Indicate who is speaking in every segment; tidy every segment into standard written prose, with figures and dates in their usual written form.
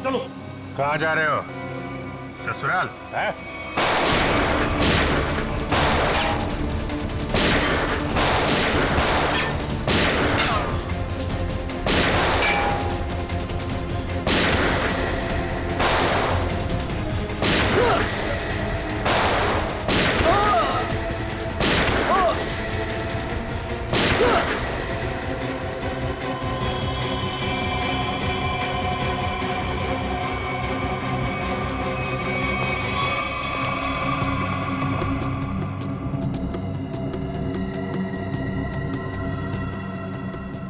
Speaker 1: चलो।
Speaker 2: कहाँ जा रहे हो? ससुराल है?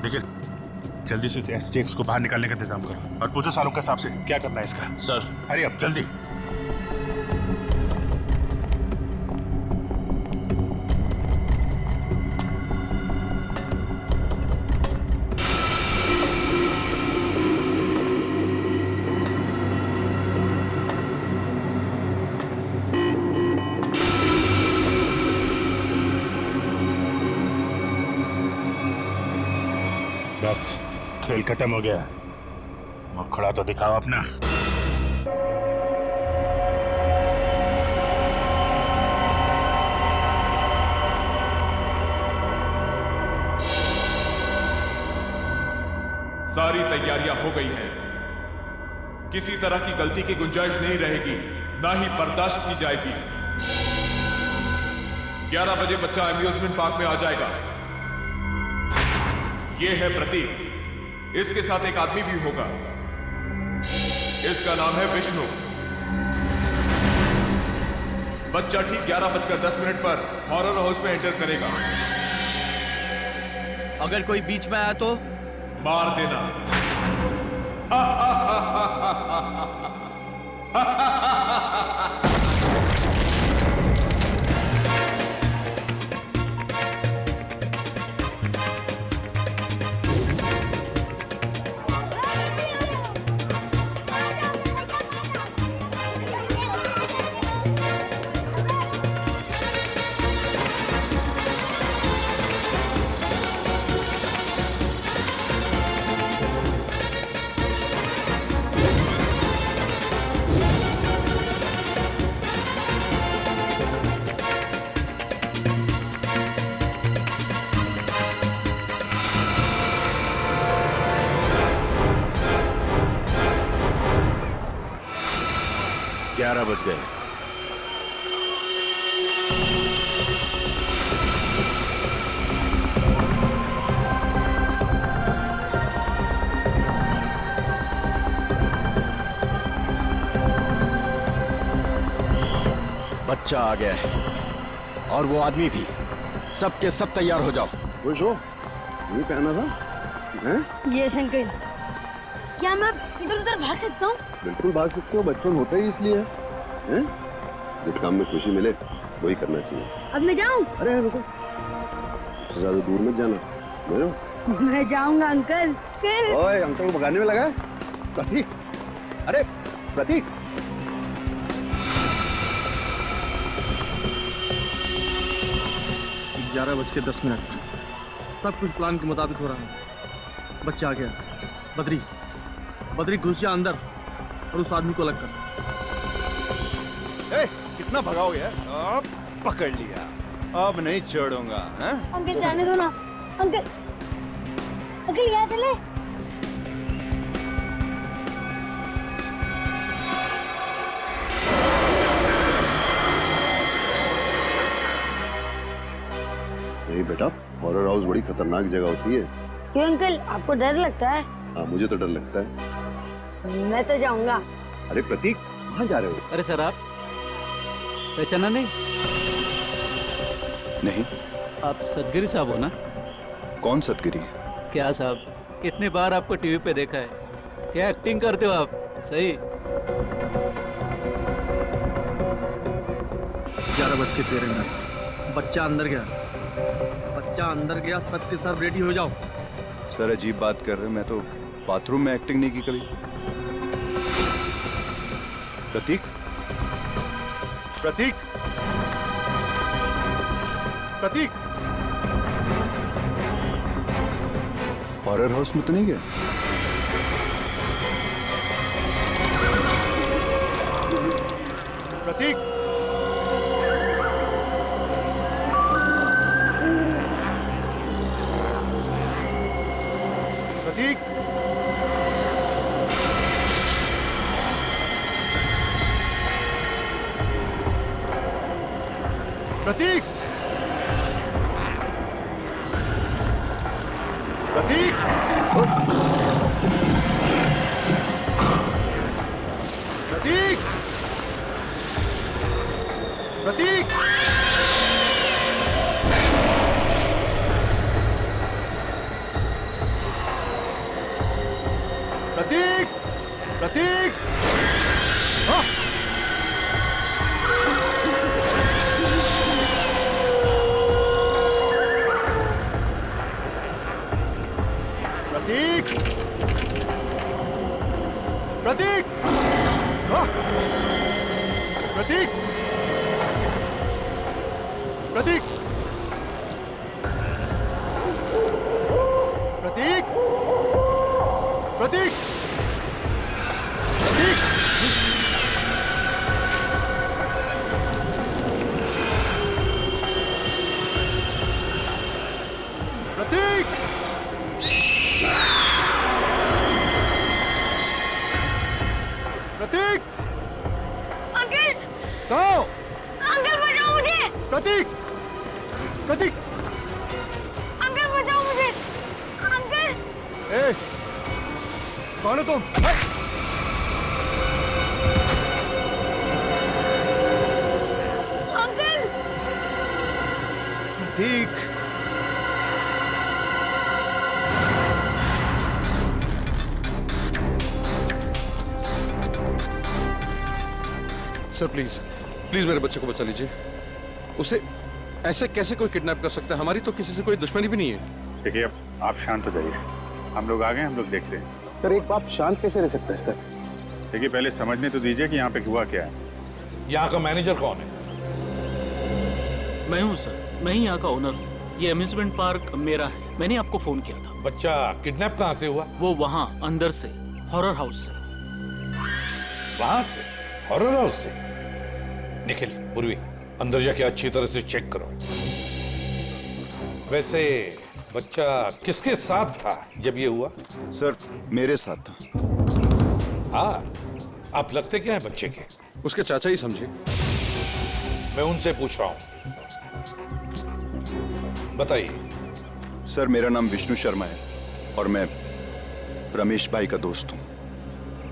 Speaker 2: देखिए, जल्दी से इस STX को बाहर निकालने का इंतजाम करो और पूछो सालों के हिसाब से क्या करना है इसका।
Speaker 1: सर।
Speaker 2: अरे अब जल्दी। बस खेल खत्म हो गया। मुखड़ा तो दिखाओ अपना।
Speaker 3: सारी तैयारियां हो गई हैं। किसी तरह की गलती की गुंजाइश नहीं रहेगी, ना ही बर्दाश्त की जाएगी। 11 बजे बच्चा अम्यूजमेंट पार्क में आ जाएगा। यह है प्रतीक। इसके साथ एक आदमी भी होगा। इसका नाम है विष्णु। बच्चा ठीक 11:10 पर हॉरर हाउस में एंटर करेगा।
Speaker 1: अगर कोई बीच में आया तो
Speaker 3: मार देना।
Speaker 1: बज गए।
Speaker 4: बच्चा आ गया है और वो आदमी भी। सब के सब तैयार हो जाओ।
Speaker 5: खुश हो? ये कहना था हैं?
Speaker 6: Yes uncle. क्या मैं इधर उधर भाग सकता हूँ?
Speaker 5: बिल्कुल भाग सकते हो, बचपन होता ही इसलिए है। जिस काम में खुशी मिले वही करना चाहिए।
Speaker 6: अब मैं जाऊँ?
Speaker 5: अरे रुको, उससे ज्यादा दूर मत जाना। मेरे
Speaker 6: मैं जाऊंगा अंकल।
Speaker 5: ओए, अंकल को भगाने में लगा है? प्रतीक, अरे प्रतीक।
Speaker 7: 11:10। सब कुछ प्लान के मुताबिक हो रहा है। बच्चा आ गया। बद्री घुस जा अंदर और उस आदमी को अलग कर।
Speaker 8: कितना भगाओगे? अब पकड़ लिया, अब नहीं छोड़ूंगा।
Speaker 6: अंकल जाने दो ना। अंकल यहाँ चले।
Speaker 5: नहीं बेटा, हॉरर हाउस बड़ी खतरनाक जगह होती है।
Speaker 6: क्यों अंकल, आपको डर लगता है?
Speaker 5: हाँ, मुझे तो डर लगता है।
Speaker 6: मैं तो जाऊंगा।
Speaker 5: अरे प्रतीक, कहाँ जा रहे हो?
Speaker 9: अरे सर, आप पहचाना नहीं?
Speaker 8: नहीं।
Speaker 9: आप सतगिरी साहब हो ना?
Speaker 8: कौन सतगिरी?
Speaker 9: क्या साहब, कितनी बार आपको टीवी पे देखा है। क्या एक्टिंग करते हो आप, सही।
Speaker 7: 11:13। बच्चा अंदर गया। सब के सब रेडी हो जाओ।
Speaker 8: सर अजीब बात कर रहे हैं, मैं तो बाथरूम में एक्टिंग नहीं की कभी। प्रतीक, प्रतीक, प्रतीक, हॉरर हाउस में तो नहीं गया? प्रतीक, प्रतीक, प्रतीक, प्रतीक, प्रतीक, प्रतीक, हाँ। प्रतीक, प्रतीक, हाँ। प्रतीक, प्रतीक, प्रतीक, प्रतीक, प्रतीक, प्रतीक, प्रतीक,
Speaker 6: अंकल
Speaker 8: कहो,
Speaker 6: अंकल बचाओ मुझे,
Speaker 8: प्रतीक, प्रतीक,
Speaker 6: अंकल बचाओ मुझे, अंकल
Speaker 8: ए, कौन हो तुम?
Speaker 6: Uncle
Speaker 8: Prateek,
Speaker 4: sir please please मेरे बच्चे को बचा लीजिए। उसे ऐसे कैसे कोई किडनैप कर सकता है? हमारी तो किसी से कोई दुश्मनी भी नहीं है।
Speaker 2: देखिए अब आप शांत हो जाइए, हम लोग आ गए, हम लोग देखते हैं।
Speaker 5: सर एक बात शांत कैसे रह सकता है सर?
Speaker 2: देखिए पहले समझने तो दीजिए कि यहाँ पे हुआ क्या है।
Speaker 1: यहाँ का मैनेजर कौन है?
Speaker 10: मैं हूँ सर, मैं ही यहाँ का ओनर हूँ। ये अम्यूजमेंट पार्क मेरा है, मैंने आपको फोन किया था।
Speaker 1: बच्चा किडनैप कहाँ से हुआ?
Speaker 10: वो वहाँ अंदर से, हॉरर हाउस से।
Speaker 1: वहां से? हॉरर हाउस से? निखिल, पूर्वी, अंदर जाके अच्छी तरह से चेक करो। वैसे बच्चा किसके साथ था जब ये हुआ?
Speaker 8: सर मेरे साथ था।
Speaker 1: हाँ, आप लगते क्या हैं बच्चे के?
Speaker 4: उसके चाचा ही समझे।
Speaker 1: मैं उनसे पूछ रहा हूं, बताइए।
Speaker 8: सर मेरा नाम विष्णु शर्मा है और मैं रमेश भाई का दोस्त हूँ।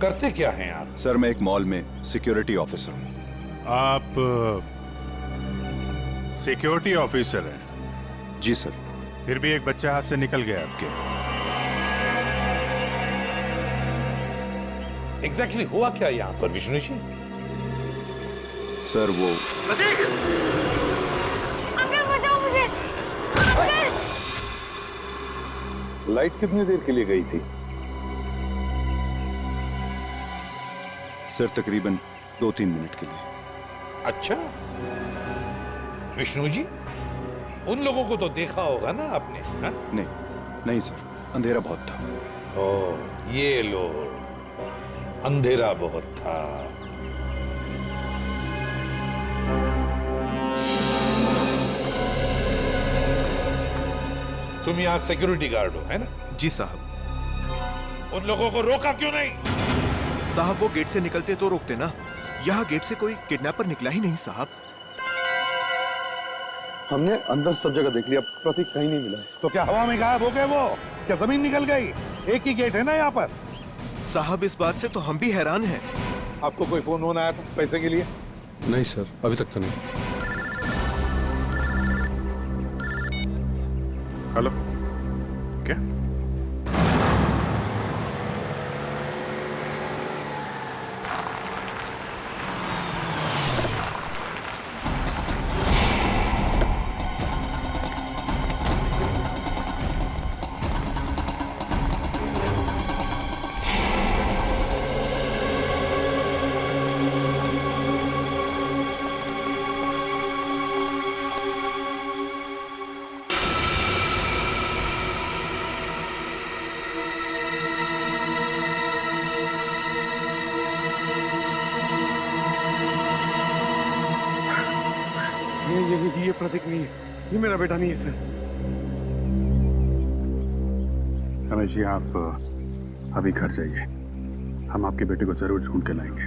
Speaker 1: करते क्या हैं आप?
Speaker 8: सर मैं एक मॉल में सिक्योरिटी ऑफिसर हूँ।
Speaker 2: आप सिक्योरिटी ऑफिसर हैं?
Speaker 8: जी सर।
Speaker 2: फिर भी एक बच्चा हाथ से निकल गया आपके।
Speaker 1: एग्जैक्टली हुआ क्या यहाँ पर विष्णु जी?
Speaker 8: सर वो
Speaker 6: अंकल बचाओ मुझे, अंकल
Speaker 5: लाइट कितनी देर के लिए गई थी?
Speaker 8: सर तकरीबन 2-3 मिनट के लिए।
Speaker 1: अच्छा, विष्णु जी, उन लोगों को तो देखा होगा ना आपने? हा?
Speaker 8: नहीं सर, अंधेरा बहुत था।
Speaker 1: ओ, ये लो, अंधेरा बहुत था। तुम यहाँ सिक्योरिटी गार्ड हो, है ना?
Speaker 3: जी साहब।
Speaker 1: उन लोगों को रोका क्यों नहीं?
Speaker 3: साहब वो गेट से निकलते तो रोकते ना, यहाँ गेट से कोई किडनैपर निकला ही नहीं साहब।
Speaker 5: हमने अंदर सब जगह देख लिया, प्रतीक कहीं नहीं मिला है।
Speaker 2: तो क्या हवा में गायब हो गए वो? क्या जमीन निकल गई? एक ही गेट है ना यहाँ पर।
Speaker 3: साहब इस बात से तो हम भी हैरान हैं।
Speaker 2: आपको कोई फोन होना आया था पैसे के लिए?
Speaker 4: नहीं सर, अभी तक तो नहीं।
Speaker 2: हेलो, क्या?
Speaker 7: ये प्रतीक नहीं है, ये मेरा बेटा नहीं है सर।
Speaker 2: रमेश जी, आप अभी घर जाइए, हम आपके बेटे को जरूर ढूंढ के लाएंगे।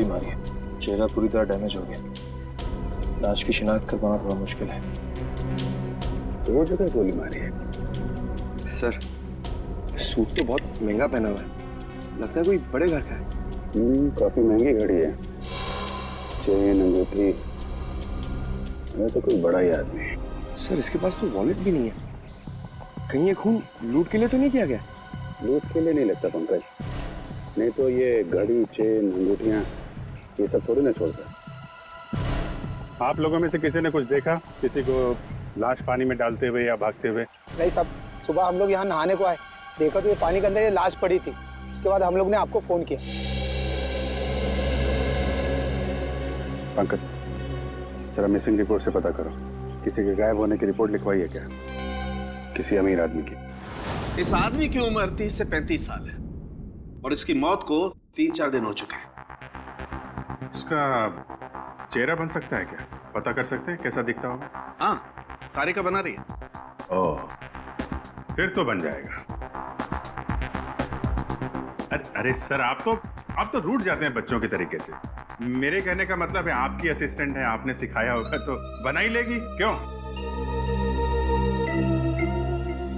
Speaker 7: मारी है, चेहरा पूरी तरह डैमेज हो गया। लाश की शिनाख्त कर पाना थोड़ा मुश्किल है।
Speaker 5: दो जगह गोली मारी है।
Speaker 11: सर, सूट तो बहुत महंगा पहना हुआ है, लगता है कोई बड़े घर का है।
Speaker 5: काफी महंगी घड़ी है, चेन अंगूठी, मैं तो कोई बड़ा ही आदमी है।
Speaker 11: सर, इसके पास तो वॉलेट भी नहीं है, कहीं ये खून लूट के लिए तो नहीं किया गया?
Speaker 5: लूट के लिए नहीं लगता पंकज, नहीं तो ये घड़ी, चेन, अंगूठियां ये सब थोड़ी ना छोड़ता।
Speaker 2: आप लोगों में से किसी ने कुछ देखा, किसी को लाश पानी में डालते हुए या भागते हुए?
Speaker 11: नहीं साहब, सुबह हम लोग यहाँ नहाने को आए, देखा तो ये पानी के अंदर ये लाश पड़ी थी। उसके बाद हम लोग ने आपको फोन किया।
Speaker 5: पंकज, जरा मिसिंग रिपोर्ट से पता करो, किसी के गायब होने की रिपोर्ट लिखवाई है क्या? किसी अमीर आदमी की।
Speaker 12: इस आदमी की उम्र 30 से 35 साल है और इसकी मौत को 3-4 दिन हो चुके हैं।
Speaker 2: इसका चेहरा बन सकता है क्या? पता कर सकते हैं कैसा दिखता होगा?
Speaker 12: हाँ, तारिका बना रही है।
Speaker 2: ओह, फिर तो बन जाएगा। अरे सर, आप तो रूठ जाते हैं बच्चों के तरीके से। मेरे कहने का मतलब है आपकी असिस्टेंट है, आपने सिखाया होगा तो बना ही लेगी, क्यों?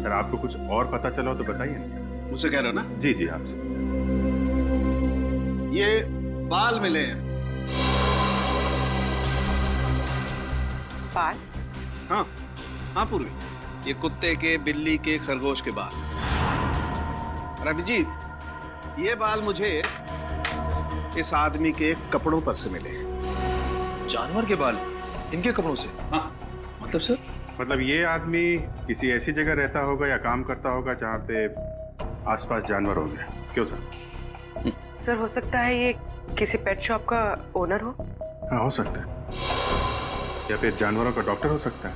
Speaker 2: सर, आपको कुछ और पता चला हो तो बताइए ना।
Speaker 12: मुझसे कह रहे हो ना?
Speaker 2: जी जी, आपसे।
Speaker 12: ये बाल मिले हैं।
Speaker 6: बाल?
Speaker 12: हाँ हाँ पूर्वी, ये कुत्ते के, बिल्ली के, खरगोश के बाल। और अभिजीत, ये बाल मुझे इस आदमी के कपड़ों पर से मिले हैं।
Speaker 7: जानवर के बाल इनके कपड़ों से?
Speaker 12: हाँ।
Speaker 7: मतलब सर?
Speaker 2: मतलब ये आदमी किसी ऐसी जगह रहता होगा या काम करता होगा जहाँ पे आसपास जानवर होंगे, क्यों सर?
Speaker 6: सर, हो सकता है ये किसी पेट शॉप का ओनर हो।
Speaker 2: हाँ, हो सकता है, या फिर जानवरों का डॉक्टर हो सकता है,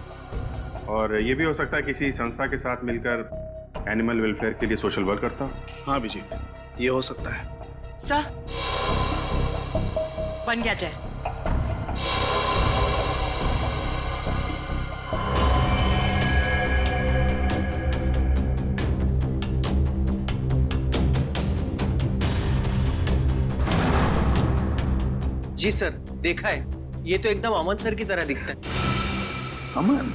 Speaker 2: और ये भी हो सकता है किसी संस्था के साथ मिलकर एनिमल वेलफेयर के लिए सोशल वर्क करता हो।
Speaker 12: हाँ अभिजीत, ये हो सकता है।
Speaker 6: सर, बन गया जाए।
Speaker 11: जी सर, देखा है, ये तो एकदम अमन सर की तरह दिखता है।
Speaker 5: अमन?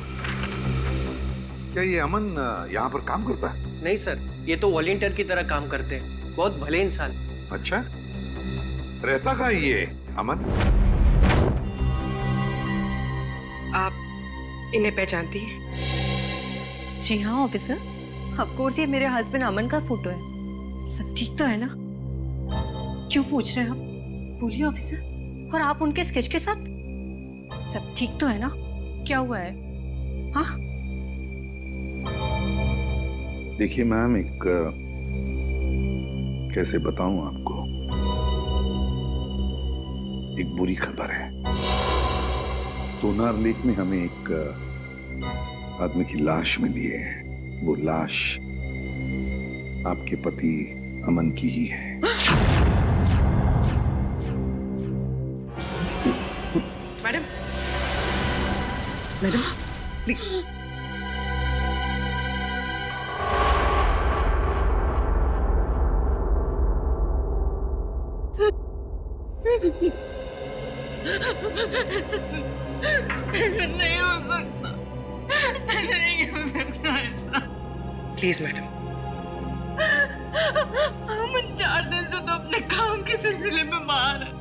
Speaker 5: क्या ये अमन यहाँ पर काम करता है?
Speaker 11: नहीं सर, ये तो वॉलंटियर की तरह काम करते हैं, बहुत भले इंसान।
Speaker 5: अच्छा, रहता कहाँ ये अमन?
Speaker 6: आप इन्हें पहचानती हैं?
Speaker 13: जी हाँ ऑफिसर, ऑफ कोर्स ये मेरे हस्बैंड अमन का फोटो है। सब ठीक तो है ना? क्यों पूछ रहे हैं आप? बोलिए ऑफिसर। और आप उनके स्केच के साथ? सब ठीक तो है ना? क्या हुआ है? हाँ?
Speaker 5: देखिए मैम, एक कैसे बताऊं आपको, एक बुरी खबर है। सोनार लेक में हमें एक आदमी की लाश मिली है। वो लाश आपके पति अमन की ही है।
Speaker 6: Madam, madam please. नहीं हो सकता, नहीं हो सकता ऐसा। Please madam. हम 4 दिन से तो अपने काम के सिलसिले में बाहर हैं।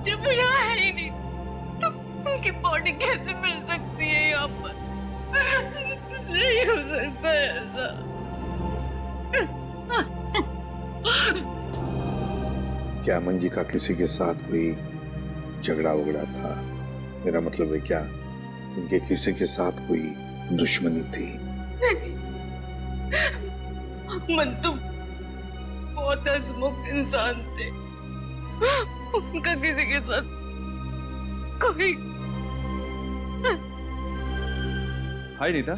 Speaker 6: जब वो यहाँ है ही नहीं तो उनकी बॉडी कैसे मिल सकती है यहाँ पर? नहीं हो सकता ऐसा।
Speaker 5: क्या अमन जी का किसी के साथ कोई झगड़ा वगड़ा था? मेरा मतलब है, क्या उनके किसी के साथ कोई दुश्मनी थी?
Speaker 6: अमन तो बहुत हंसमुख इंसान थे, उनका किसी के साथ कोई।
Speaker 7: हाय नीता।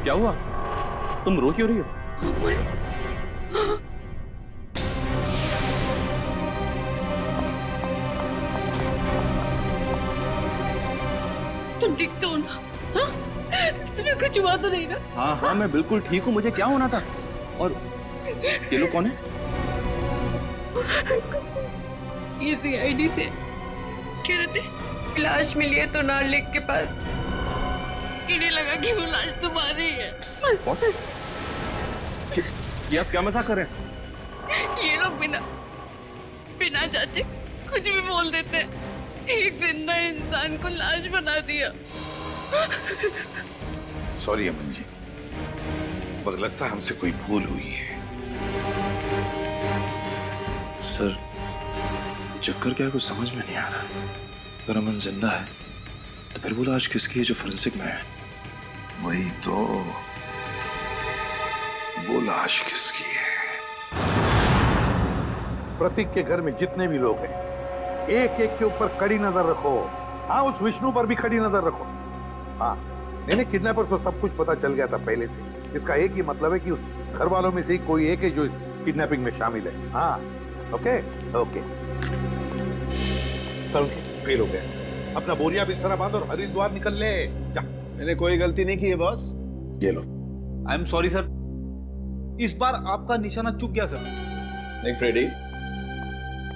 Speaker 7: क्या हुआ? तुम रो क्यों रही हो?
Speaker 6: तुम ठीक तो हो ना? हाँ? तुम्हें कुछ हुआ तो नहीं ना?
Speaker 7: हाँ हाँ मैं बिल्कुल ठीक हूँ, मुझे क्या होना था। और ये लोग कौन है?
Speaker 6: ये CID से कह रहे थे लाश मिली है तोनार लेक के पास, इन्हें लगा कि वो लाश तुम्हारी है।
Speaker 7: ये आप क्या मजाक कर रहे हैं?
Speaker 6: ये लोग बिना जांचे कुछ भी बोल देते हैं। एक जिंदा इंसान को लाश बना दिया।
Speaker 5: सॉरी अमन जी, पर लगता है हमसे कोई भूल हुई है।
Speaker 14: सर चक्कर क्या है, कुछ समझ में नहीं आ रहा। अगर अमन जिंदा है तो फिर वो लाश किसकी है जो फोरेंसिक में है?
Speaker 5: वही तो, वो लाश किसकी है?
Speaker 1: प्रतीक के घर में जितने भी लोग हैं, एक एक के ऊपर कड़ी नजर रखो। हाँ, उस विष्णु पर भी कड़ी नजर रखो। हाँ, नहीं किडनैपर को सब कुछ पता चल गया था पहले से। इसका एक ही मतलब है कि उस घर वालों में से ही कोई एक है जो किडनैपिंग में शामिल है। हाँ, ओके ओके। चल, फेल हो गया। अपना बोरिया बिस्तरा बांध और हरिद्वार निकल ले जा।
Speaker 12: मैंने कोई गलती नहीं की है बॉस।
Speaker 5: ये लो।
Speaker 7: आई एम सॉरी सर, इस बार आपका निशाना चूक गया सर।
Speaker 12: नहीं फ्रेडी,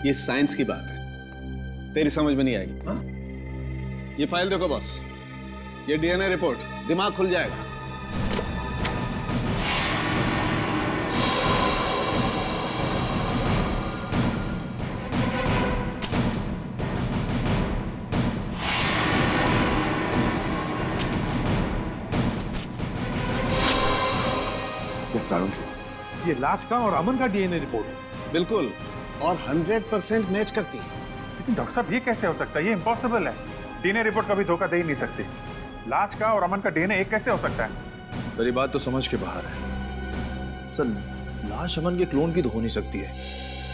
Speaker 12: ये साइंस की बात है, तेरी समझ में नहीं आएगी। हाँ? ये फाइल देखो बॉस, ये DNA रिपोर्ट, दिमाग खुल जाएगा।
Speaker 1: ये लाश का और अमन का DNA रिपोर्ट
Speaker 12: बिल्कुल, और 100% मैच करती है।
Speaker 2: लेकिन डॉक्टर साहब ये कैसे हो सकता है? ये इम्पॉसिबल है। DNA रिपोर्ट कभी धोखा दे ही नहीं सकती। लाश का और अमन का DNA एक कैसे हो सकता है?
Speaker 14: सर ये बात तो समझ के बाहर है सर, लाश अमन के क्लोन की तो हो नहीं सकती है।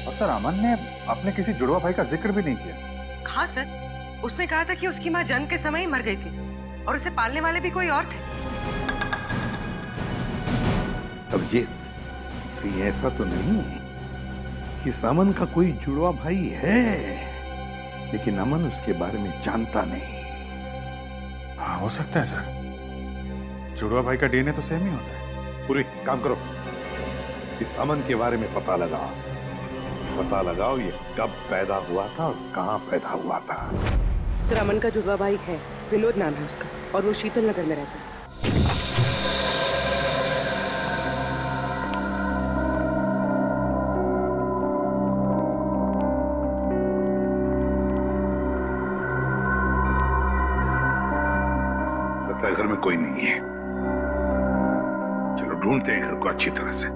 Speaker 2: और सर अमन ने अपने किसी जुड़वा भाई का जिक्र भी नहीं किया।
Speaker 15: हाँ सर, उसने कहा था कि उसकी माँ जन्म के समय ही मर गई थी और उसे पालने वाले भी कोई और थे।
Speaker 5: अब ये ऐसा तो नहीं है कि अमन का कोई जुड़वा भाई है, लेकिन अमन उसके बारे में जानता नहीं।
Speaker 2: हाँ हो सकता है सर, जुड़वा भाई का DNA तो सेम ही होता है।
Speaker 1: पूरी काम करो, इस अमन के बारे में पता लगाओ ये कब पैदा हुआ था और कहाँ पैदा हुआ था।
Speaker 15: सर अमन का जुड़वा भाई है, विनोद नाम है उसका, और वो शीतल नगर में रहता है।
Speaker 5: घर में कोई नहीं है, चलो ढूंढते हैं घर को अच्छी तरह से।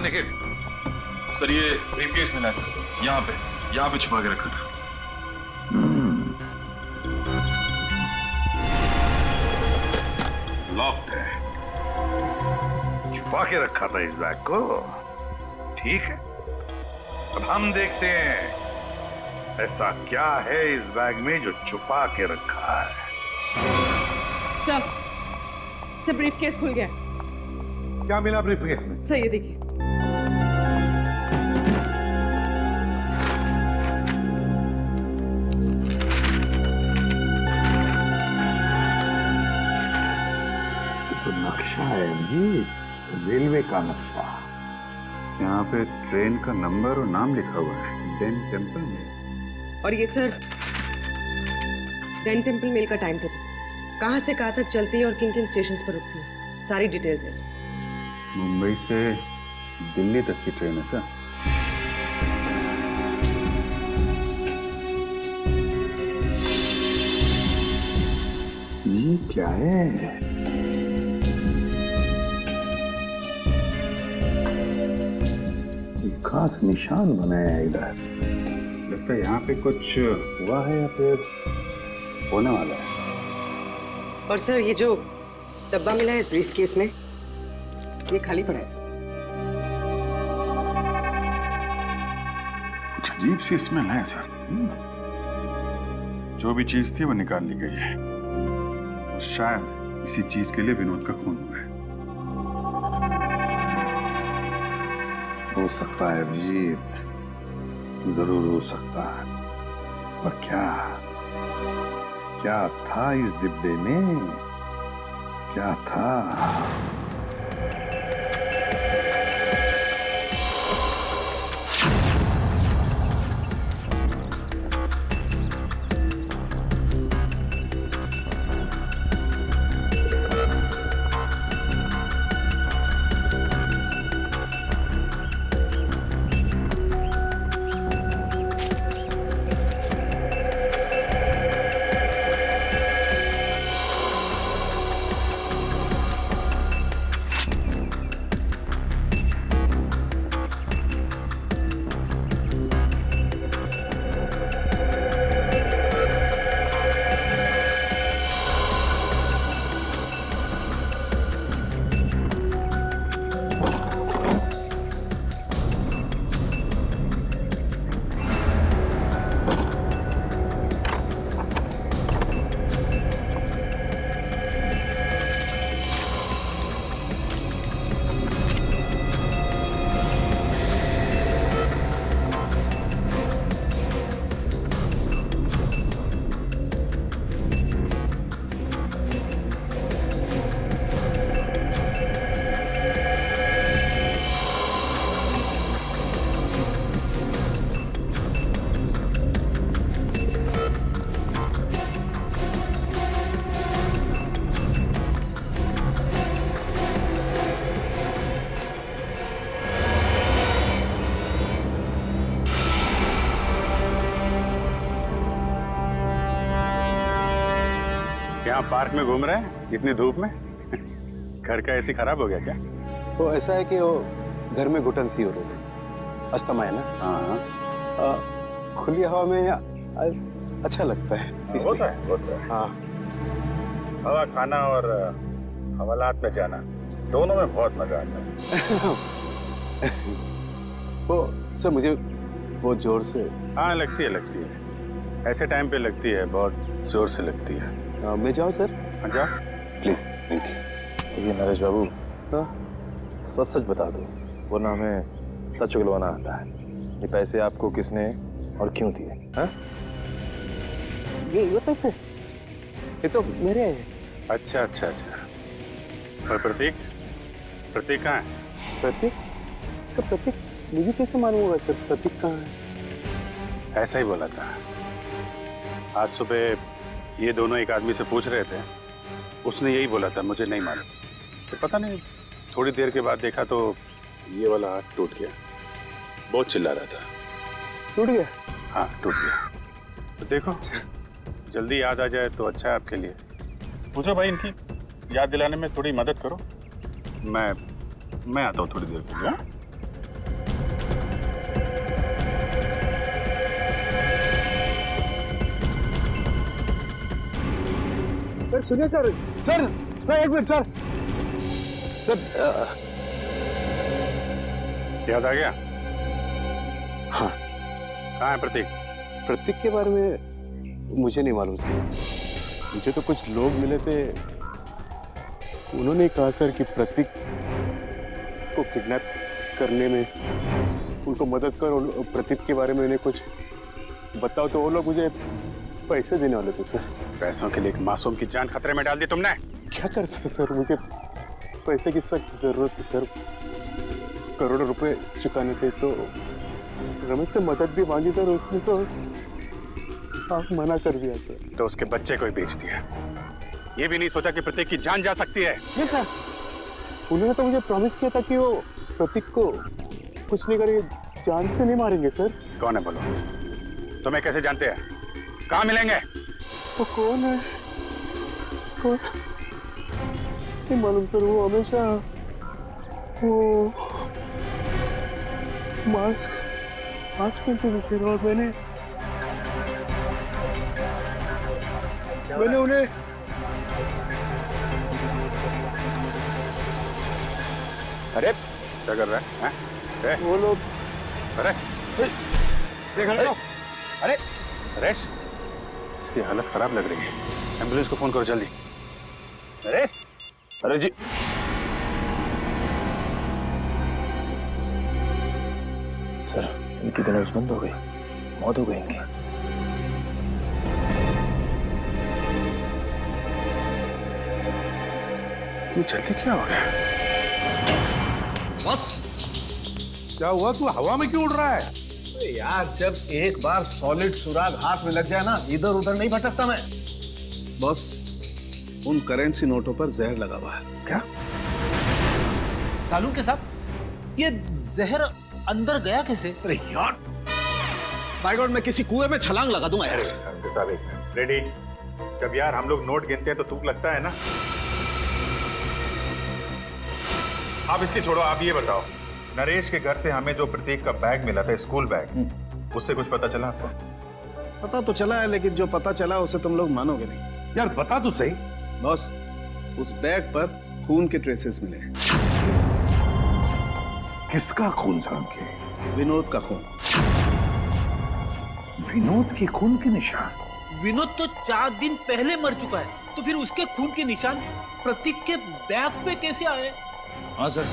Speaker 14: निखिल सर, ये ब्रीफकेस मिला है सर, यहाँ पे छुपा के रखा था।
Speaker 5: लॉक्ड है, छुपा के रखा था इस बैग को। ठीक है, अब हम देखते हैं ऐसा क्या है इस बैग में जो छुपा के रखा है।
Speaker 15: सर ब्रीफकेस खुल गया।
Speaker 1: क्या मिला ब्रीफकेस में?
Speaker 15: सर ये देखिए।
Speaker 5: तो नक्शा है जी, रेलवे का नक्शा। यहाँ पे ट्रेन का नंबर और नाम लिखा हुआ है, डेन टेम्पल में।
Speaker 15: और ये सर डेन टेम्पल मेल का टाइम टेबल, कहाँ से कहाँ तक चलती है और किन किन स्टेशन पर रुकती है, सारी डिटेल्स है इसमें।
Speaker 2: मुंबई से दिल्ली तक की ट्रेन है सर।
Speaker 5: ये क्या है? एक खास निशान बनाया है इधर। लगता है यहाँ पे कुछ हुआ है या फिर होने वाला है।
Speaker 15: और सर ये जो डब्बा मिला है इस ब्रीफ केस में, ये खाली पड़ा है सर।
Speaker 2: कुछ अजीब सी स्मेल है सर। जो भी चीज थी वो निकाल ली गई है और शायद इसी चीज के लिए विनोद का खून हुआ है।
Speaker 5: हो सकता है अभिजीत, जरूर हो सकता है, पर क्या था इस डिब्बे में? क्या था?
Speaker 2: यहाँ पार्क में घूम रहे हैं इतनी धूप में? घर का एसी खराब हो गया क्या?
Speaker 12: वो ऐसा है कि वो घर में घुटन सी हो रही थी, अस्थमा है ना। हाँ, खुली हवा में अच्छा लगता है।
Speaker 2: होता है।
Speaker 12: हाँ,
Speaker 2: हवा खाना और हवालात में जाना दोनों में बहुत मजा आता है।
Speaker 12: वो सर मुझे बहुत जोर से।
Speaker 2: हाँ लगती है। ऐसे टाइम पे लगती है, बहुत जोर से लगती है।
Speaker 12: मैं जाऊँ सर?
Speaker 2: हाँ जाओ
Speaker 12: प्लीज। Thank you.
Speaker 14: ये नरेश बाबू, सच सच बता दो, वरना हमें सच उगलवाना आता है। ये पैसे आपको किसने और क्यों दिए? हाँ?
Speaker 12: ये पैसे ये तो मेरे हैं।
Speaker 2: अच्छा। और प्रतीक कहाँ है?
Speaker 12: प्रतीक? सर प्रतीक मुझे कैसे मालूम होगा सर प्रतीक कहाँ है?
Speaker 2: ऐसा ही बोला था। आज सुबह ये दोनों एक आदमी से पूछ रहे थे, उसने यही बोला था, मुझे नहीं मालूम। तो पता नहीं, थोड़ी देर के बाद देखा तो ये वाला हाथ टूट गया। बहुत चिल्ला रहा था।
Speaker 12: टूट गया?
Speaker 2: हाँ टूट गया। तो देखो जल्दी याद आ जाए तो अच्छा है आपके लिए। पूछो भाई, इनकी याद दिलाने में थोड़ी मदद करो। मैं आता हूँ थोड़ी देर के लिए।
Speaker 12: सर सुनिए सर। एक मिनट सर।
Speaker 2: याद आ गया?
Speaker 12: हाँ।
Speaker 2: कहाँ है प्रतीक?
Speaker 12: प्रतीक के बारे में मुझे नहीं मालूम सर। मुझे तो कुछ लोग मिले थे, उन्होंने कहा सर कि प्रतीक को किडनैप करने में उनको मदद करो, प्रतीक के बारे में उन्हें कुछ बताओ। तो वो लोग मुझे पैसे देने वाले थे सर।
Speaker 2: पैसों के लिए एक मासूम की जान खतरे में डाल दी तुमने।
Speaker 12: क्या कर सकते सर, मुझे पैसे की सख्त जरूरत थी सर। करोड़ों रुपए चुकाने थे, तो रमेश से मदद भी मांगी सर, उसने तो साफ मना कर दिया सर।
Speaker 2: तो उसके बच्चे को ही बेच दिया। ये भी नहीं सोचा कि प्रतीक की जान जा सकती है।
Speaker 12: नहीं सर, उन्होंने तो मुझे प्रॉमिस किया था कि वो प्रतीक को कुछ नहीं करेंगे, जान से नहीं मारेंगे सर।
Speaker 2: कौन है बोलो? तुम्हें कैसे जानते हैं? कहाँ मिलेंगे?
Speaker 12: वो कौन है?
Speaker 16: नहीं मालूम सर, वो हमेशा वो मास्क पहनते थे सर, और मैंने उन्हें
Speaker 2: अरे क्या कर रहा है? हैं?
Speaker 16: वो लोग
Speaker 2: अरे
Speaker 16: देखा ना?
Speaker 2: अरे नरेश, इसकी हालत खराब लग रही है, एम्बुलेंस को फोन करो जल्दी। नरेश, अरे जी
Speaker 14: सर, इनकी तो नर्स बंद हो गई, मौत हो गई इनकी।
Speaker 2: ये जल्दी क्या हो गया?
Speaker 1: बस क्या हुआ? तू हवा में क्यों उड़ रहा है?
Speaker 12: अरे यार, जब एक बार सॉलिड सुराग हाथ में लग जाए ना, इधर उधर नहीं भटकता मैं। बॉस, उन करेंसी नोटों पर जहर लगा हुआ है।
Speaker 1: क्या?
Speaker 17: सालू के साहब, ये जहर अंदर गया कैसे?
Speaker 12: अरे यार, बाय गॉड, मैं किसी कुएं में छलांग लगा दूंगा यार।
Speaker 2: रेडी? जब यार हम लोग नोट गिनते हैं तो तुक लगता है ना। आप इसकी छोड़ो, आप ये बताओ, नरेश के घर से हमें जो प्रतीक का बैग मिला था, स्कूल बैग, उससे कुछ पता चला आपको?
Speaker 12: पता तो चला है, लेकिन जो पता चला उसे तुम लोग मानोगे नहीं।
Speaker 1: यार बता तो सही।
Speaker 12: बॉस, उस बैग पर खून के ट्रेसेस मिले हैं।
Speaker 1: किसका खून साहब के?
Speaker 12: विनोद का खून।
Speaker 1: विनोद के खून के निशान?
Speaker 17: विनोद तो 4 दिन पहले मर चुका है, तो फिर उसके खून के निशान प्रतीक के बैग पे कैसे आए?
Speaker 14: हाँ सर,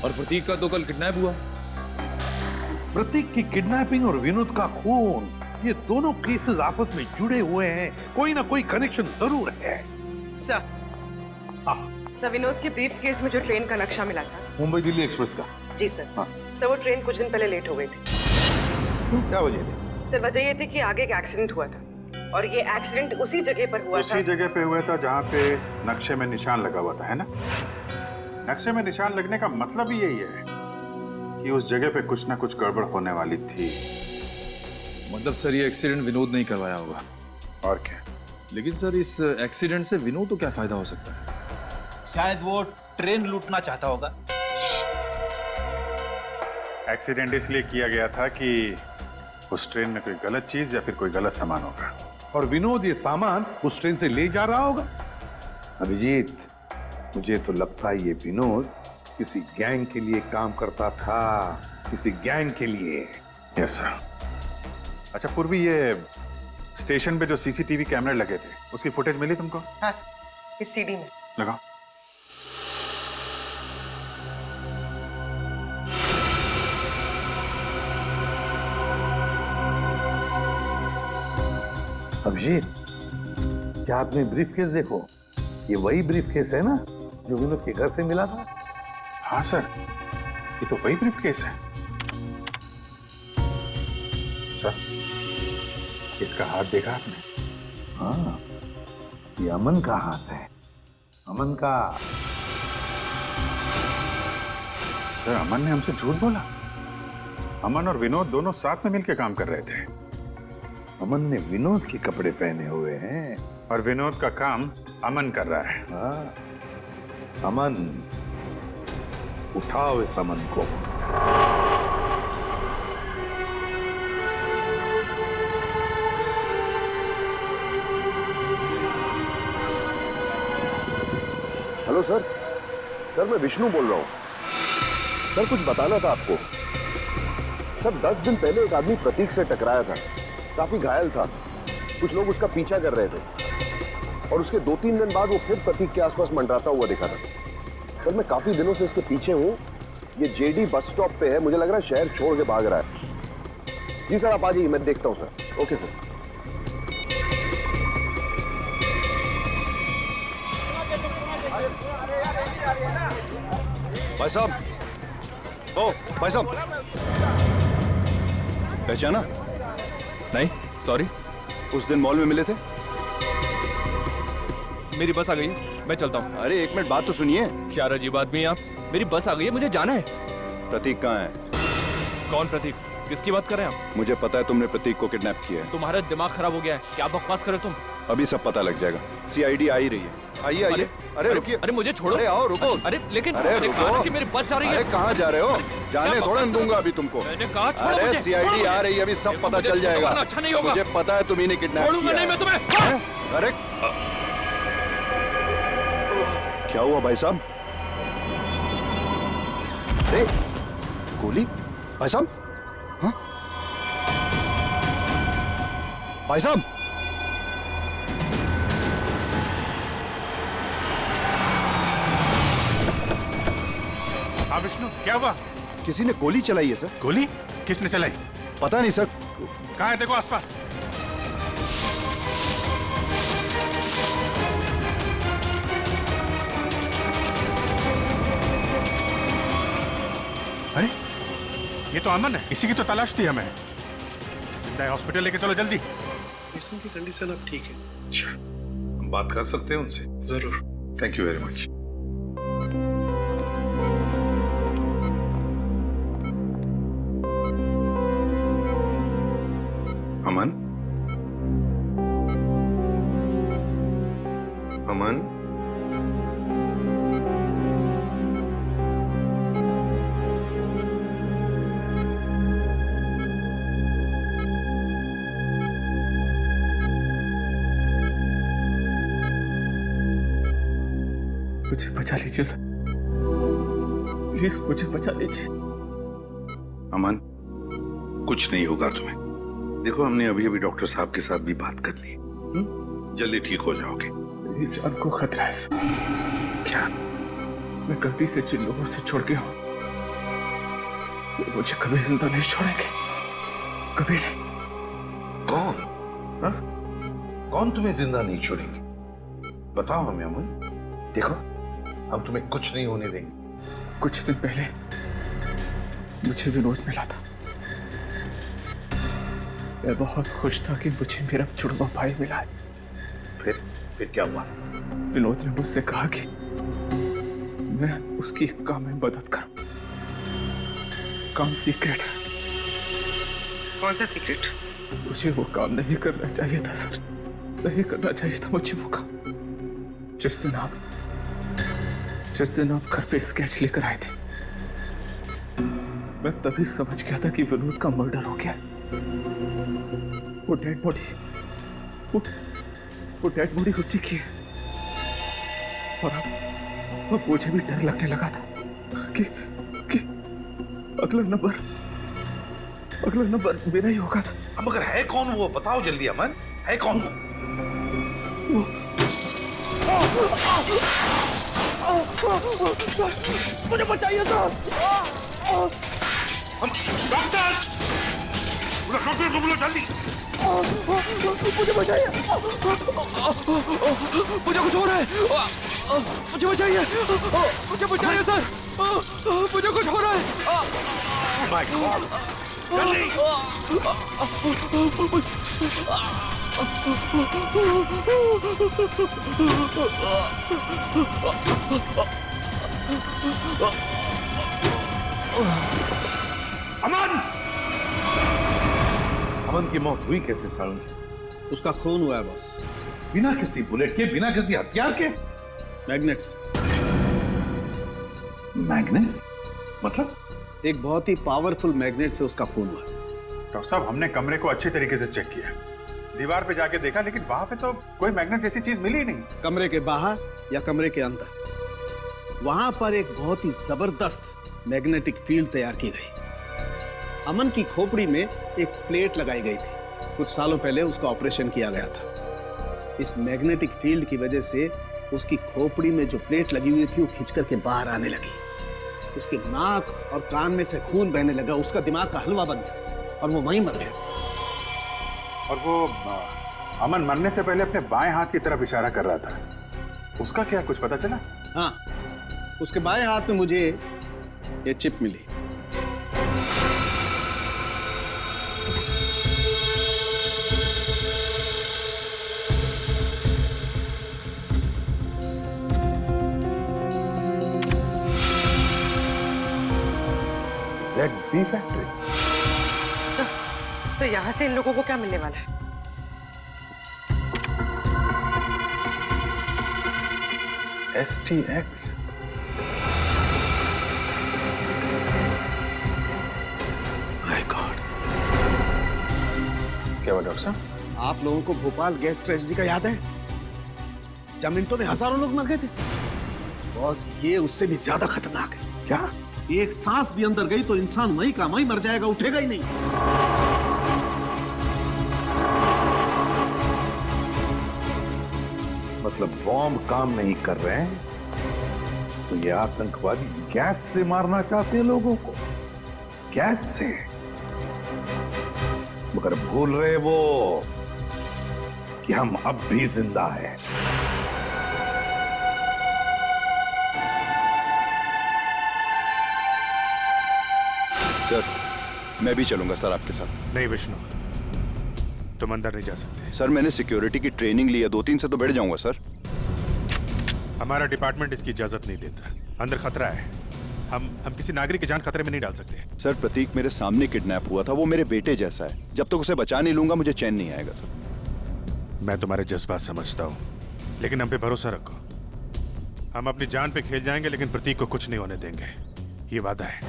Speaker 14: और प्रतीक का तो कल किडनैप हुआ।
Speaker 1: प्रतीक की किडनैपिंग और विनोद का खून, ये दोनों केसेस आपस में जुड़े हुए हैं, कोई ना कोई कनेक्शन जरूर है।
Speaker 15: सर, विनोद के ब्रीफ केस में जो ट्रेन का नक्शा मिला था,
Speaker 1: मुंबई दिल्ली एक्सप्रेस का।
Speaker 15: जी सर। सर, वो ट्रेन कुछ दिन पहले लेट हो गई थी।
Speaker 1: क्या वजह थी?
Speaker 15: सर, वजह ये थी कि आगे एक एक्सीडेंट हुआ था, और ये एक्सीडेंट उसी जगह पर हुआ था।
Speaker 2: उसी जगह पे हुआ था जहाँ पे नक्शे में निशान लगा हुआ था, है ना? नक्शे में निशान लगने का मतलब ही यही है कि उस जगह पे कुछ ना कुछ गड़बड़ होने वाली थी।
Speaker 14: मतलब सर, ये एक्सीडेंट विनोद नहीं करवाया होगा।
Speaker 2: और क्या?
Speaker 14: लेकिन सर, इस एक्सीडेंट से विनोद को क्या फायदा हो सकता है?
Speaker 17: शायद वो ट्रेन लूटना चाहता होगा।
Speaker 2: एक्सीडेंट इसलिए किया गया था कि उस ट्रेन में कोई गलत चीज या फिर कोई गलत सामान होगा,
Speaker 1: और विनोद ये सामान उस ट्रेन से ले जा रहा होगा। अभिजीत, मुझे तो लगता है ये विनोद किसी गैंग के लिए काम करता था, किसी गैंग के लिए।
Speaker 2: Yes sir. अच्छा पूर्वी, ये स्टेशन पे जो सीसीटीवी कैमरे लगे थे, उसकी फुटेज मिली तुमको?
Speaker 15: हाँ सर, इस सीडी में।
Speaker 2: लगाओ।
Speaker 1: अभिजीत, क्या आपने ब्रीफ केस देखो? ये वही ब्रीफ केस है ना जो विनोद के घर से मिला था?
Speaker 2: हाँ सर, ये तो वही ब्रीफ केस है। सर, इसका हाथ देखा आपने?
Speaker 1: हाँ, ये अमन का हाथ है, अमन का।
Speaker 2: सर, अमन ने हमसे झूठ बोला। अमन और विनोद दोनों साथ में मिलकर काम कर रहे थे।
Speaker 1: अमन ने विनोद के कपड़े पहने हुए हैं
Speaker 2: और विनोद का काम अमन कर रहा है।
Speaker 1: हाँ, अमन, उठाओ इस अमन को।
Speaker 18: हेलो सर, मैं विष्णु बोल रहा हूँ। सर, कुछ बताना था आपको। सर, 10 दिन पहले एक आदमी प्रतीक से टकराया था, काफी घायल था। कुछ लोग उसका पीछा कर रहे थे और उसके 2-3 दिन बाद वो फिर प्रतीक के आसपास मंडराता हुआ दिखा था। सर, मैं काफी दिनों से इसके पीछे हूँ। ये जेडी बस स्टॉप पे है, मुझे लग रहा है शहर छोड़ के भाग रहा है। जी सर, आप आ जाइए, मैं देखता हूँ सर। Okay sir.
Speaker 8: भाई साहब, ओ भाई साहब, पहचाना?
Speaker 14: नहीं, सॉरी।
Speaker 8: उस दिन मॉल में मिले थे।
Speaker 14: मेरी बस आ गई, मैं चलता हूँ।
Speaker 8: अरे 1 मिनट, बात तो सुनिए।
Speaker 14: क्या अजीब आदमी है आप। मेरी बस आ गई है, मुझे जाना है।
Speaker 8: प्रतीक कहाँ है?
Speaker 14: कौन प्रतीक? किसकी बात कर रहे हैं आप?
Speaker 8: मुझे पता है तुमने प्रतीक को किडनैप किया है।
Speaker 14: तुम्हारा दिमाग खराब हो गया है, क्या बकवास कर रहे हो तुम?
Speaker 8: अभी सब पता लग जाएगा। सीआईडी आ ही रही है। आइए आइए। अरे रुकिए।
Speaker 4: अरे मुझे छोड़ो।
Speaker 8: अरे आओ रुको।
Speaker 4: अरे लेकिन
Speaker 8: अरे
Speaker 4: मैंने कहा ना कि मेरी बस आ रही है।
Speaker 8: अरे कहाँ जा रहे हो? जाने थोड़ा दूंगा अभी तुमको।
Speaker 4: मैंने कहा छोड़ो
Speaker 8: अरे
Speaker 4: मुझे।
Speaker 8: सीआईडी आ रही है, अभी सब पता चल जाएगा।
Speaker 4: अच्छा नहीं होगा।
Speaker 8: मुझे पता है तुम्ही ने किडनैप किया।
Speaker 4: छोड़ूंगा नहीं मैं तुम्हें।
Speaker 8: अरे क्या हुआ भाई साहब? अरे गोली भाई साहब? हाँ? भाई साहब?
Speaker 2: हाँ विष्णु, क्या हुआ?
Speaker 8: किसी ने गोली चलाई है सर।
Speaker 2: गोली? किसने चलाई?
Speaker 8: पता नहीं सर।
Speaker 2: कहाँ है? देखो आसपास। अरे ये तो अमन है, इसी की तो तलाश थी हमें। जिंदा है, हॉस्पिटल लेके चलो जल्दी।
Speaker 14: इसम की कंडीशन अब ठीक है।
Speaker 5: अच्छा, हम बात कर सकते हैं उनसे?
Speaker 14: जरूर।
Speaker 5: Thank you very much. Aman? Aman?
Speaker 10: मुझे बचा लीजिए सर, प्लीज मुझे बचा लीजिए।
Speaker 5: अमन, कुछ नहीं होगा तुम्हें। देखो हमने अभी अभी डॉक्टर साहब के साथ भी बात कर ली। जल्दी ठीक हो जाओगे।
Speaker 10: मेरी जान को खतरा है सर।
Speaker 5: क्या?
Speaker 10: मैं गलती से जिन लोगों से छोड़ गया हूं वो मुझे कभी जिंदा नहीं छोड़ेंगे, कभी नहीं।
Speaker 5: कौन? हा? कौन तुम्हें जिंदा नहीं छोड़ेंगे? बताओ हमें अमन। देखो हम तुम्हें कुछ नहीं होने देंगे।
Speaker 10: कुछ दिन पहले मुझे विनोद मिला था। मैं बहुत खुश था कि मुझे मेरा जुड़वा भाई मिला है।
Speaker 5: फिर क्या हुआ?
Speaker 10: विनोद ने मुझसे कहा कि मैं उसकी काम में मदद करूं। काम सीक्रेट है।
Speaker 15: कौन सा सीक्रेट?
Speaker 10: मुझे वो काम नहीं करना चाहिए था सर, नहीं करना चाहिए था मुझे वो काम। जिस दिन आप घर पे स्केच लेकर आए थे, मैं तभी समझ गया था कि विनोद का मर्डर हो गया। वो डेड बॉडी उसी की है। और अब मुझे भी डर लगने लगा था कि अगला नंबर मेरा ही होगा सर।
Speaker 1: अब अगर है कौन वो बताओ जल्दी अमन, है कौन वो?
Speaker 16: मुझे बचाइए सर।
Speaker 1: डॉक्टर जल्दी
Speaker 16: मुझे बचाइए।
Speaker 4: मुझे कुछ हो रहा है। मुझे बचाइए। मुझे बचाइए सर। मुझे कुछ हो रहा है।
Speaker 1: माय गॉड, जल्दी। अमन! अमन की मौत हुई कैसे सारुण?
Speaker 12: उसका खून हुआ है बस।
Speaker 1: बिना किसी बुलेट के, बिना किसी हथियार के?
Speaker 12: मैग्नेट्स।
Speaker 1: मैग्नेट? मतलब?
Speaker 12: एक बहुत ही पावरफुल मैग्नेट से उसका खून हुआ।
Speaker 2: डॉक्टर साहब, हमने कमरे को अच्छी तरीके से चेक किया, दीवार पे जाके देखा, लेकिन वहां पे तो कोई मैग्नेट जैसी चीज मिली ही नहीं।
Speaker 12: कमरे के बाहर या कमरे के अंदर, वहां पर एक बहुत ही जबरदस्त मैग्नेटिक फील्ड तैयार की गई। अमन की खोपड़ी में एक प्लेट लगाई गई थी। कुछ सालों पहले उसका ऑपरेशन किया गया था। इस मैग्नेटिक फील्ड की वजह से उसकी खोपड़ी में जो प्लेट लगी हुई थी वो खिंच करके बाहर आने लगी। उसके नाक और कान में से खून बहने लगा। उसका दिमाग का हलवा बन गया और वो वहीं मर गया।
Speaker 2: और वो अमन मरने से पहले अपने बाएं हाथ की तरफ इशारा कर रहा था, उसका क्या कुछ पता चला?
Speaker 12: हाँ, उसके बाएं हाथ में मुझे ये चिप मिली।
Speaker 1: ZB factory.
Speaker 15: सर यहाँ से इन लोगों को क्या मिलने वाला है?
Speaker 2: STX?
Speaker 14: My God.
Speaker 2: क्या हुआ डॉक्टर साहब?
Speaker 12: आप लोगों को भोपाल गैस ट्रेजेडी का याद है? जब मिनटों में हजारों लोग मर गए थे। बॉस, ये उससे भी ज्यादा खतरनाक है।
Speaker 2: क्या?
Speaker 12: एक सांस भी अंदर गई तो इंसान वहीं का वहीं मर जाएगा, उठेगा ही नहीं।
Speaker 1: मतलब बॉम्ब काम नहीं कर रहे हैं तो ये आतंकवादी गैस से मारना चाहते हैं लोगों को, गैस से। मगर भूल रहे वो कि हम अब भी जिंदा हैं।
Speaker 8: सर, मैं भी चलूंगा सर आपके साथ।
Speaker 2: नहीं विष्णु, तुम अंदर नहीं जा सकते।
Speaker 8: सर, मैंने सिक्योरिटी की ट्रेनिंग ली है, 2-3 से तो बैठ जाऊंगा सर।
Speaker 2: हमारा डिपार्टमेंट इसकी इजाजत नहीं देता। अंदर खतरा है। हम किसी नागरिक की जान खतरे में नहीं डाल सकते।
Speaker 8: सर, प्रतीक मेरे सामने किडनैप हुआ था, वो मेरे बेटे जैसा है। जब तक उसे बचा नहीं लूंगा मुझे चैन नहीं आएगा सर।
Speaker 2: मैं तुम्हारे जज्बात समझता हूँ, लेकिन हम पे भरोसा रखो। हम अपनी जान पे खेल जाएंगे, लेकिन प्रतीक को कुछ नहीं होने देंगे, ये वादा है।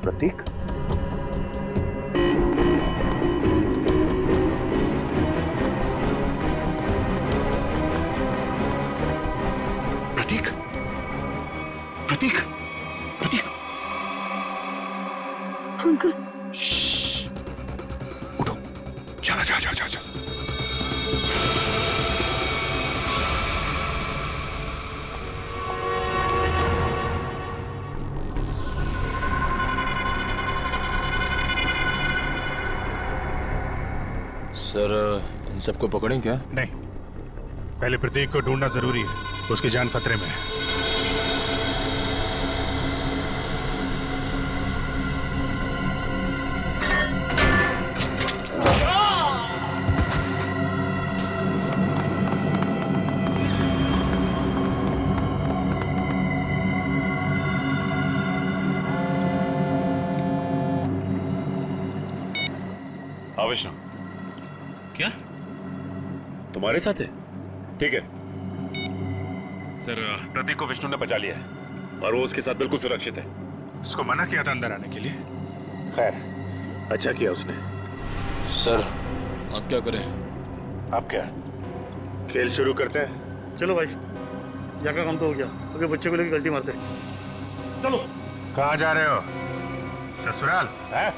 Speaker 1: प्रतीक,
Speaker 12: प्रतीक, प्रतीक, प्रतीक।
Speaker 16: अंकल,
Speaker 12: उठो, चला जा जा जा जा।
Speaker 14: सर, इन सबको पकड़ें क्या?
Speaker 2: नहीं, पहले प्रतीक को ढूंढना जरूरी है। उसकी जान खतरे में है।
Speaker 14: हाँ विष्णु। क्या तुम्हारे साथ है? ठीक है
Speaker 2: सर, प्रतीक को विष्णु ने बचा लिया है
Speaker 14: और वो उसके साथ बिल्कुल सुरक्षित है।
Speaker 2: उसको मना किया था अंदर आने के लिए। खैर, अच्छा किया उसने।
Speaker 14: सर, अब क्या करें?
Speaker 2: अब क्या, खेल शुरू करते हैं?
Speaker 16: चलो भाई, यहाँ का काम तो हो गया, अभी बच्चे को लेकर गलती मारते हैं। चलो।
Speaker 2: कहाँ जा रहे हो? ससुराल है?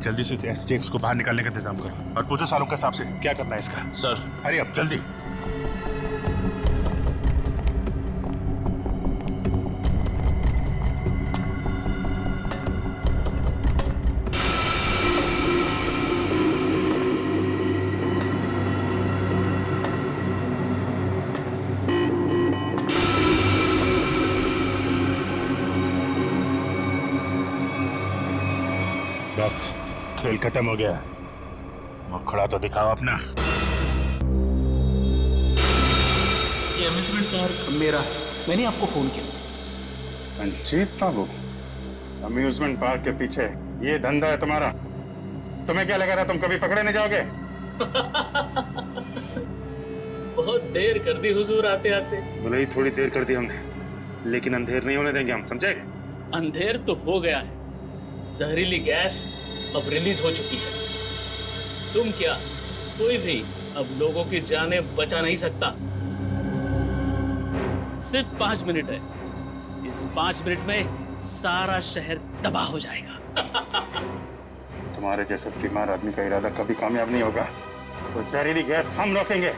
Speaker 2: जल्दी से STX को बाहर निकालने का इंतजाम करो और पूछो सालों के हिसाब से क्या करना है इसका।
Speaker 14: सर,
Speaker 2: अरे अब जल्दी। बस खेल खत्म हो गया। मुखड़ा तो दिखाओ अपना।
Speaker 17: ये अम्यूजमेंट पार्क मेरा है, मैंने आपको फोन किया था।
Speaker 2: रंजीत बाबू, अम्यूजमेंट पार्क के पीछे ये धंधा है तुम्हारा? तुम्हें क्या लगा था तुम कभी पकड़े नहीं जाओगे?
Speaker 17: बहुत देर कर दी हुजूर आते आते।
Speaker 2: भले ही थोड़ी देर कर दी हमने, लेकिन अंधेर नहीं होने देंगे हम, समझे?
Speaker 17: अंधेर तो हो गया है, जहरीली गैस अब रिलीज हो चुकी है। तुम क्या, कोई भी अब लोगों की जानें बचा नहीं सकता। सिर्फ 5 मिनट है, इस 5 मिनट में सारा शहर तबाह हो जाएगा।
Speaker 2: तुम्हारे जैसे बीमार आदमी का इरादा कभी कामयाब नहीं होगा। वो जहरीली गैस हम रोकेंगे।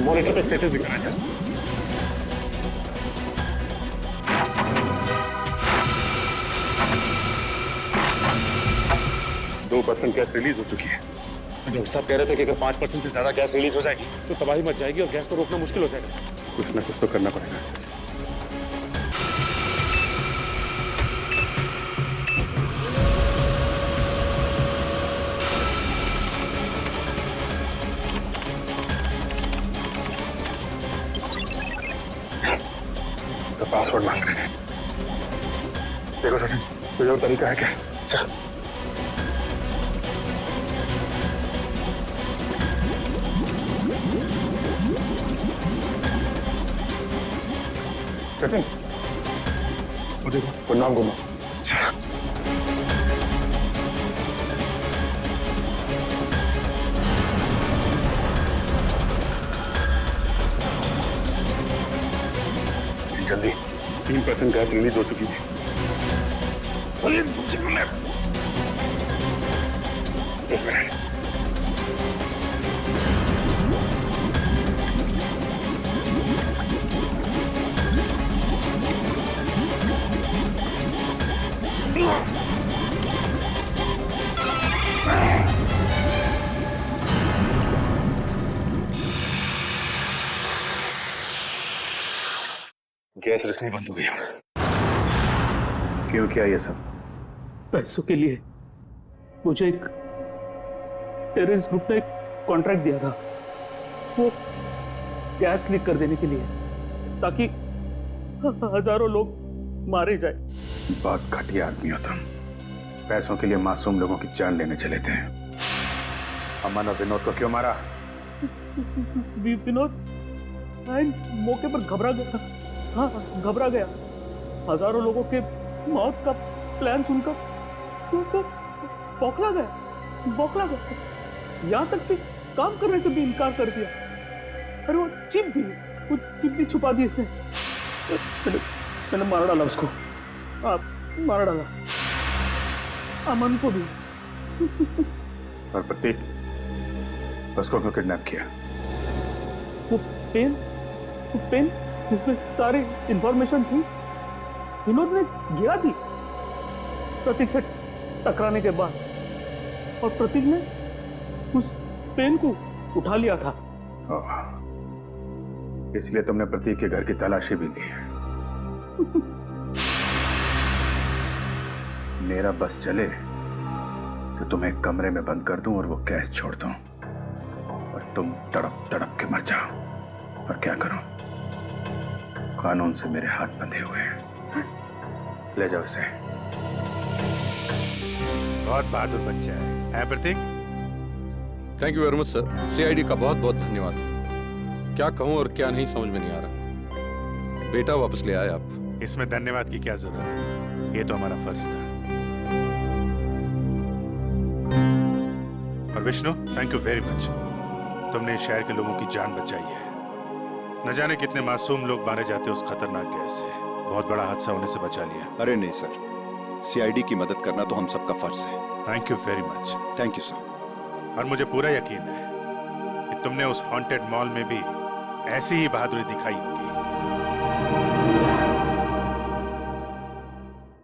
Speaker 2: मॉनिटर पे स्टेटस दिखाना चाहिए। 2% गैस रिलीज हो चुकी है। डॉक्टर साहब कह रहे थे कि अगर 5% से ज्यादा गैस रिलीज हो जाएगी तो तबाही मच जाएगी और गैस को रोकना मुश्किल हो जाएगा। कुछ ना कुछ तो करना पड़ेगा। तो पासवर्ड मांग रहे हैं। देखो सचिन, कोई और तरीका है क्या? चल। सचिन, वो देखो, वो नाम घुमा। जल्दी, 3% गैस रिलीज हो चुकी है। सलीम, एक मिनट। गैस रिसनी बंद हो गई। क्यों, क्या ये सब?
Speaker 17: पैसों के लिए मुझे एक टेररिस्ट ग्रुप ने एक कॉन्ट्रैक्ट दिया था, वो गैस लीक कर देने के लिए, ताकि हजारों लोग मारे जाए।
Speaker 2: बहुत घटिया आदमी हो तुम। पैसों के लिए मासूम लोगों की जान लेने चले थे। अमन और विनोद को क्यों मारा?
Speaker 17: विनोद मौके पर घबरा गया। हाँ, घबरा गया। हजारों लोगों के मौत का प्लान सुनकर तो बौखला गया। यहाँ तक कि काम करने से भी इनकार कर दिया। अरे वो चिप भी छुपा दी इसने। मैंने मार डाला उसको। मार डाला अमन को भी।
Speaker 2: और प्रतीक, उसको क्यों किडनैप किया?
Speaker 17: वो पेन जिसमें सारी इंफॉर्मेशन थी, विनोद ने गिरा दी प्रतीक से टकराने के बाद, और प्रतीक ने उस पेन को उठा लिया था।
Speaker 2: इसलिए तुमने प्रतीक के घर की तलाशी भी ली। मेरा बस चले तो तुम्हें एक कमरे में बंद कर दूं और वो गैस छोड़ दूं और तुम तड़प तड़प के मर जाओ। और क्या करूं? कानून से मेरे हाथ बंधे हुए हैं। ले जाओ इसे। बहुत बहादुर बच्चा है Prateek.
Speaker 19: Thank you very much sir. CID का बहुत बहुत धन्यवाद। क्या कहूं और क्या नहीं समझ में नहीं आ रहा। बेटा वापस ले आए आप।
Speaker 2: इसमें धन्यवाद की क्या जरूरत है, ये तो हमारा फर्ज था। और Vishnu, thank you very much. तुमने इस शहर के लोगों की जान बचाई है। न जाने कितने मासूम लोग मारे जाते उस खतरनाक गैस से। बहुत बड़ा हादसा होने से बचा लिया।
Speaker 8: अरे नहीं सर, सीआईडी की मदद करना तो हम सबका फर्ज है।
Speaker 2: Thank you very much.
Speaker 8: Thank you sir.
Speaker 2: और मुझे पूरा यकीन है कि तुमने उस हॉन्टेड मॉल में भी ऐसी ही बहादुरी दिखाई होगी।